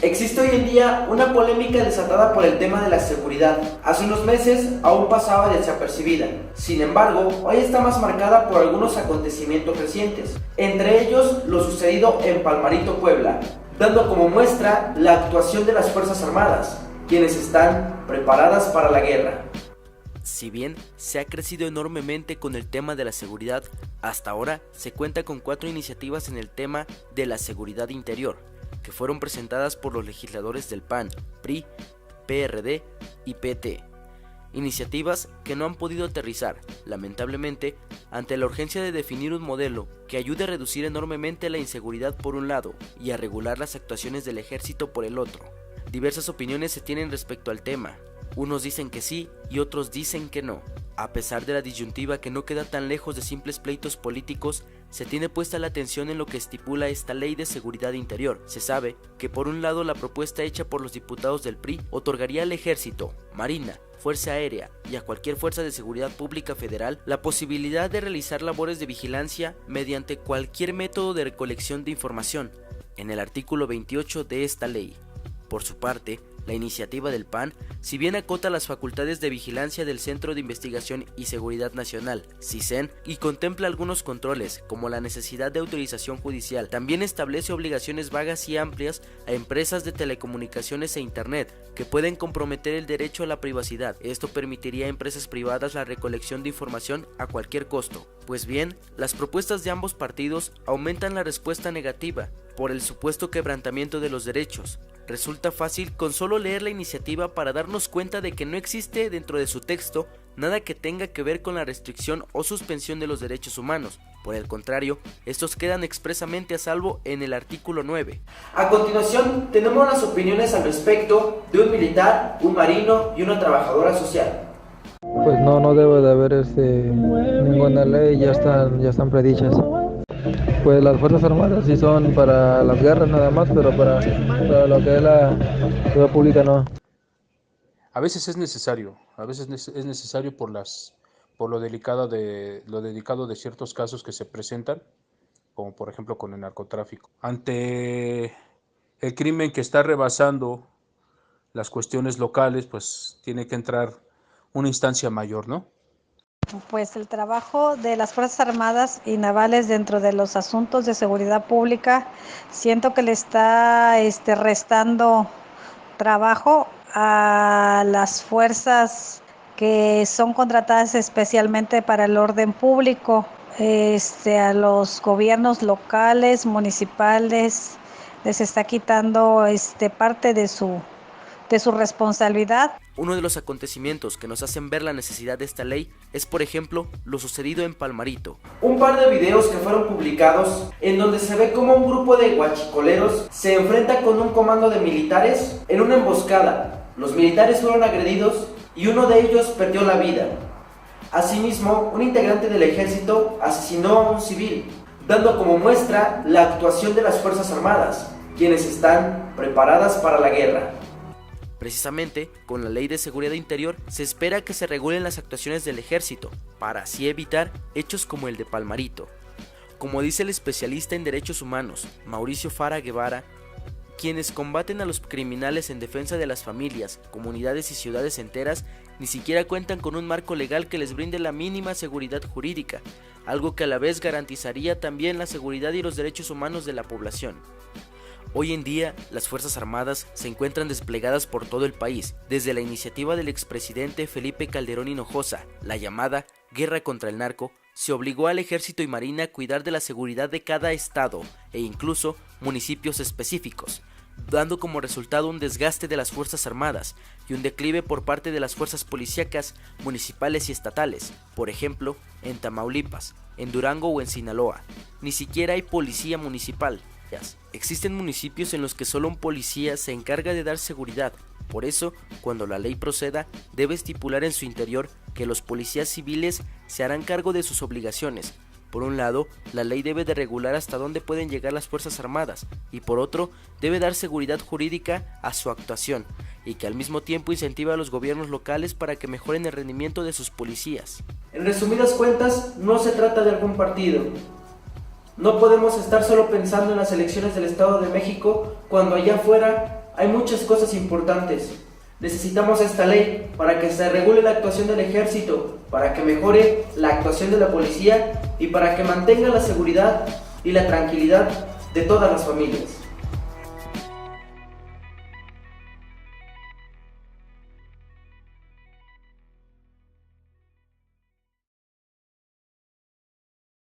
Existe hoy en día una polémica desatada por el tema de la seguridad. Hace unos meses aún pasaba desapercibida. Sin embargo, hoy está más marcada por algunos acontecimientos recientes, entre ellos lo sucedido en Palmarito, Puebla, dando como muestra la actuación de las Fuerzas Armadas, quienes están preparadas para la guerra. Si bien se ha crecido enormemente con el tema de la seguridad, hasta ahora se cuenta con 4 iniciativas en el tema de la seguridad interior, que fueron presentadas por los legisladores del PAN, PRI, PRD y PT. Iniciativas que no han podido aterrizar, lamentablemente, ante la urgencia de definir un modelo que ayude a reducir enormemente la inseguridad por un lado y a regular las actuaciones del ejército por el otro. Diversas opiniones se tienen respecto al tema. Unos dicen que sí y otros dicen que no. A pesar de la disyuntiva que no queda tan lejos de simples pleitos políticos, se tiene puesta la atención en lo que estipula esta Ley de Seguridad Interior. Se sabe que por un lado la propuesta hecha por los diputados del PRI otorgaría al Ejército, Marina, Fuerza Aérea y a cualquier fuerza de seguridad pública federal la posibilidad de realizar labores de vigilancia mediante cualquier método de recolección de información, en el artículo 28 de esta ley. Por su parte, la iniciativa del PAN, si bien acota las facultades de vigilancia del Centro de Investigación y Seguridad Nacional, CISEN, y contempla algunos controles, como la necesidad de autorización judicial, también establece obligaciones vagas y amplias a empresas de telecomunicaciones e Internet, que pueden comprometer el derecho a la privacidad. Esto permitiría a empresas privadas la recolección de información a cualquier costo. Pues bien, las propuestas de ambos partidos aumentan la respuesta negativa, por el supuesto quebrantamiento de los derechos. Resulta fácil con solo leer la iniciativa para darnos cuenta de que no existe dentro de su texto nada que tenga que ver con la restricción o suspensión de los derechos humanos. Por el contrario, estos quedan expresamente a salvo en el artículo 9. A continuación, tenemos las opiniones al respecto de un militar, un marino y una trabajadora social. Pues no debe de haber ninguna ley, ya están predichas. Pues las Fuerzas Armadas sí son para las guerras nada más, pero para lo que es la seguridad pública no. A veces es necesario, por lo delicado de ciertos casos que se presentan, como por ejemplo con el narcotráfico. Ante el crimen que está rebasando las cuestiones locales, pues tiene que entrar una instancia mayor, ¿no? Pues el trabajo de las Fuerzas Armadas y Navales dentro de los asuntos de seguridad pública, siento que le está restando trabajo a las fuerzas que son contratadas especialmente para el orden público, a los gobiernos locales, municipales, les está quitando parte de su responsabilidad. Uno de los acontecimientos que nos hacen ver la necesidad de esta ley es, por ejemplo, lo sucedido en Palmarito. Un par de videos que fueron publicados en donde se ve como un grupo de guachicoleros se enfrenta con un comando de militares en una emboscada. Los militares fueron agredidos y uno de ellos perdió la vida. Asimismo, un integrante del ejército asesinó a un civil, dando como muestra la actuación de las Fuerzas Armadas, quienes están preparadas para la guerra. Precisamente, con la Ley de Seguridad Interior se espera que se regulen las actuaciones del ejército, para así evitar hechos como el de Palmarito. Como dice el especialista en derechos humanos, Mauricio Fara Guevara, quienes combaten a los criminales en defensa de las familias, comunidades y ciudades enteras, ni siquiera cuentan con un marco legal que les brinde la mínima seguridad jurídica, algo que a la vez garantizaría también la seguridad y los derechos humanos de la población. Hoy en día, las Fuerzas Armadas se encuentran desplegadas por todo el país, desde la iniciativa del expresidente Felipe Calderón Hinojosa, la llamada Guerra contra el Narco, se obligó al Ejército y Marina a cuidar de la seguridad de cada estado e incluso municipios específicos, dando como resultado un desgaste de las Fuerzas Armadas y un declive por parte de las fuerzas policíacas municipales y estatales, por ejemplo, en Tamaulipas, en Durango o en Sinaloa. Ni siquiera hay policía municipal. Existen municipios en los que solo un policía se encarga de dar seguridad. Por eso, cuando la ley proceda, debe estipular en su interior que los policías civiles se harán cargo de sus obligaciones, Por un lado, la ley debe de regular hasta dónde pueden llegar las Fuerzas Armadas y por otro, debe dar seguridad jurídica a su actuación y que al mismo tiempo incentive a los gobiernos locales para que mejoren el rendimiento de sus policías. En resumidas cuentas, no se trata de algún partido. No podemos estar solo pensando en las elecciones del Estado de México cuando allá afuera hay muchas cosas importantes. Necesitamos esta ley para que se regule la actuación del ejército, para que mejore la actuación de la policía y para que mantenga la seguridad y la tranquilidad de todas las familias.